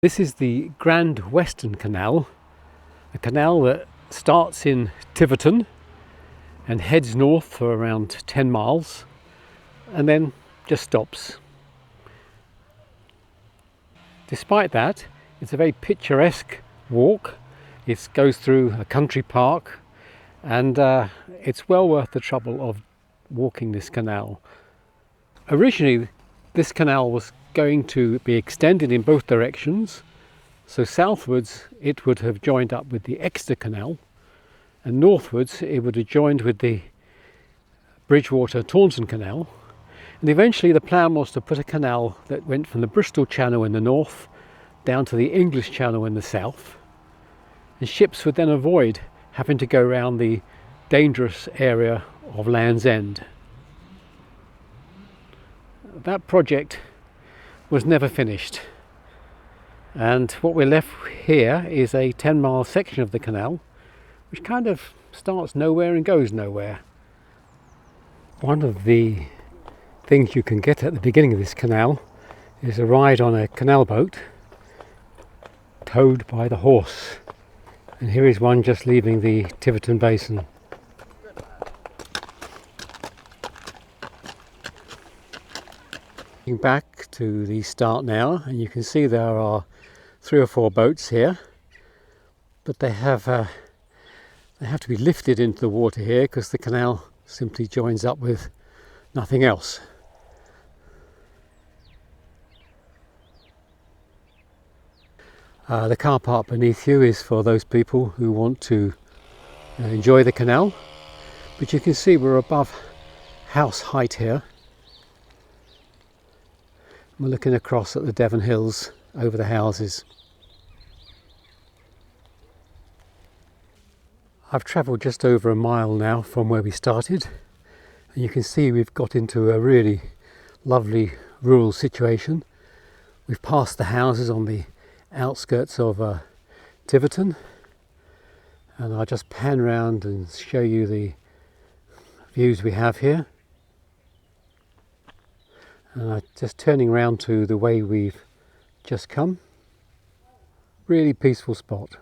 This is the Grand Western Canal, a canal that starts in Tiverton and heads north for around 10 miles and then just stops. Despite that, it's a very picturesque walk. It goes through a country park and it's well worth the trouble of walking this canal. Originally, this canal was going to be extended in both directions, so southwards it would have joined up with the Exeter Canal, and northwards it would have joined with the Bridgewater-Taunton Canal, and eventually the plan was to put a canal that went from the Bristol Channel in the north down to the English Channel in the south, and ships would then avoid having to go around the dangerous area of Land's End. That project was never finished, and what we're left here is a 10-mile section of the canal which kind of starts nowhere and goes nowhere. One of the things you can get at the beginning of this canal is a ride on a canal boat towed by the horse, and here is one just leaving the Tiverton Basin. Back to the start now, and you can see there are 3 or 4 boats here, but they have to be lifted into the water here because the canal simply joins up with nothing else. The car park beneath you is for those people who want to enjoy the canal, but you can see we're above house height here. We're looking across at the Devon hills over the houses. I've travelled just over a mile now from where we started, and you can see we've got into a really lovely rural situation. We've passed the houses on the outskirts of Tiverton, and I'll just pan round and show you the views we have here. And just turning around to the way we've just come. Really peaceful spot.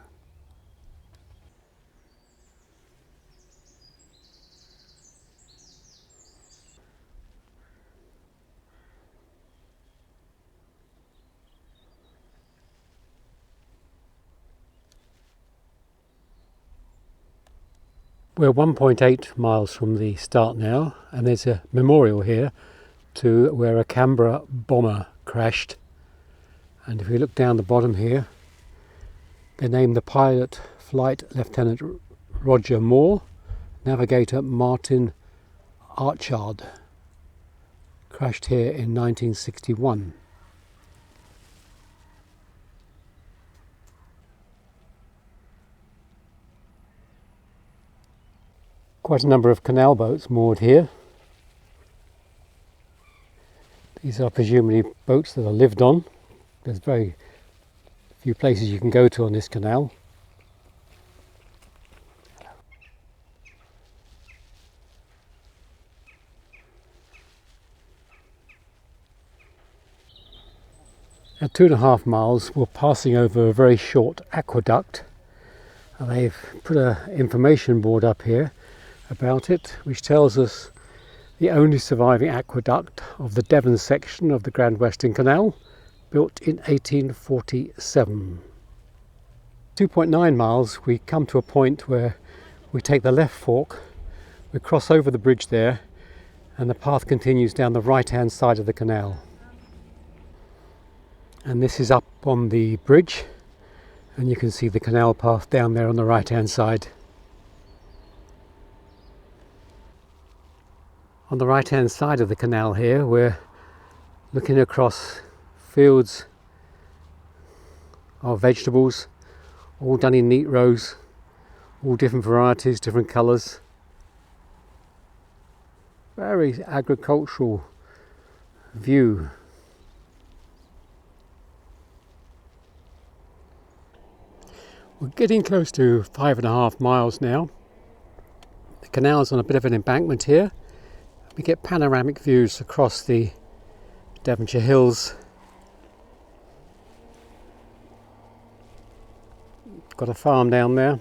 We're 1.8 miles from the start now, and there's a memorial here to where a Canberra bomber crashed, and if we look down the bottom here, they named the pilot Flight Lieutenant Roger Moore, navigator Martin Archard. Crashed here in 1961. Quite a number of canal boats moored here. These are presumably boats that are lived on. There's very few places you can go to on this canal. At 2.5 miles we're passing over a very short aqueduct, and they've put an information board up here about it which tells us the only surviving aqueduct of the Devon section of the Grand Western Canal, built in 1847. 2.9 miles we come to a point where we take the left fork, we cross over the bridge there, and the path continues down the right hand side of the canal. And this is up on the bridge, and you can see the canal path down there on the right hand side. On the right hand side of the canal here we're looking across fields of vegetables, all done in neat rows, all different varieties, different colours. Very agricultural view. We're getting close to 5.5 miles now. The canal's on a bit of an embankment here. We get panoramic views across the Devonshire hills Got a farm down there.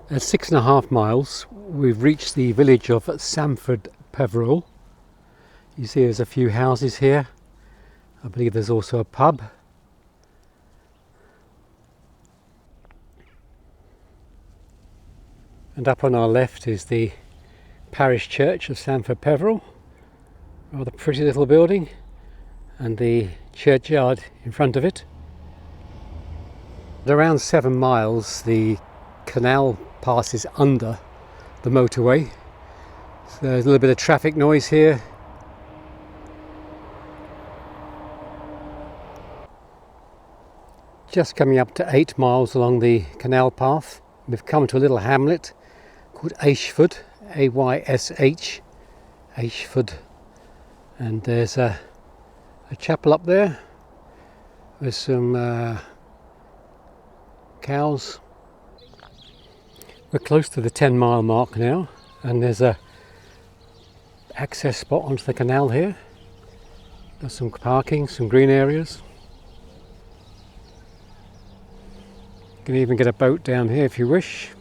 At 6.5 miles, we've reached the village of Samford Peveril. You see there's a few houses here. I believe there's also a pub. And up on our left is the parish church of Samford Peveril. Rather pretty little building, and the churchyard in front of it. At around 7 miles, the canal passes under the motorway. So there's a little bit of traffic noise here. Just coming up to 8 miles along the canal path, we've come to a little hamlet called Ashford, A-Y-S-H, Ashford, and there's a chapel up there with some cows. We're close to the 10-mile mark now, and there's a access spot onto the canal here. There's some parking, some green areas. You can even get a boat down here if you wish.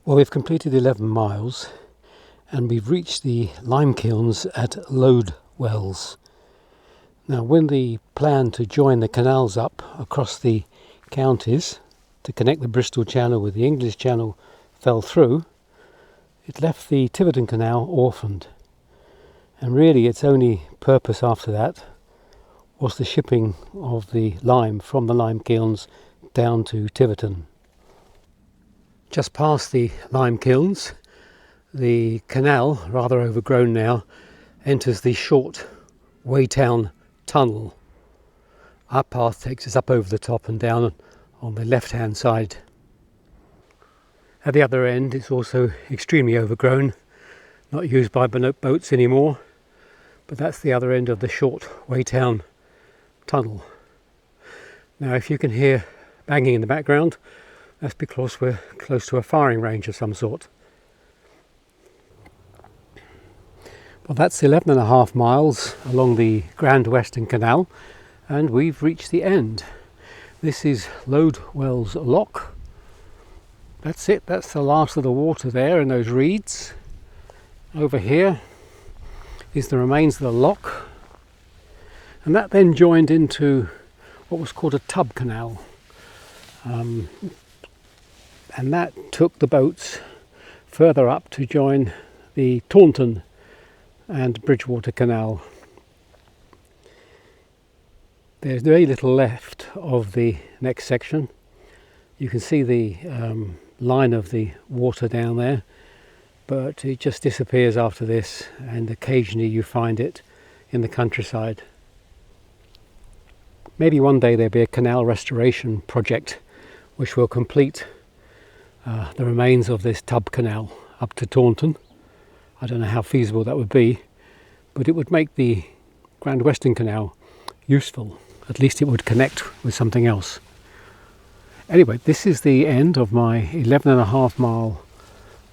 Well, we've completed 11 miles and we've reached the lime kilns at Lowdwells. Now, when the plan to join the canals up across the counties to connect the Bristol Channel with the English Channel fell through, it left the Tiverton Canal orphaned. And really its only purpose after that was the shipping of the lime from the lime kilns down to Tiverton. Just past the lime kilns, the canal, rather overgrown now, enters the short Waytown tunnel. Our path takes us up over the top and down on the left hand side. At the other end it's also extremely overgrown, not used by boats anymore, but that's the other end of the short Waytown tunnel. Now if you can hear banging in the background, that's because we're close to a firing range of some sort. Well, that's 11.5 miles along the Grand Western Canal, and we've reached the end. This is Lowdwells Lock. That's it, that's the last of the water there in those reeds. Over here is the remains of the lock, and that then joined into what was called a tub canal. And that took the boats further up to join the Taunton and Bridgewater Canal. There's very little left of the next section. You can see the line of the water down there, but it just disappears after this, and occasionally you find it in the countryside. Maybe one day there'll be a canal restoration project which will complete the remains of this tub canal up to Taunton. I don't know how feasible that would be, but it would make the Grand Western Canal useful. At least it would connect with something else. Anyway, this is the end of my 11.5 mile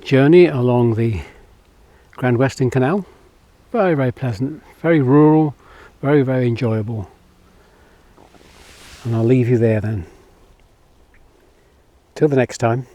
journey along the Grand Western Canal. Very, very pleasant, very rural, very, very enjoyable. And I'll leave you there then. Till the next time.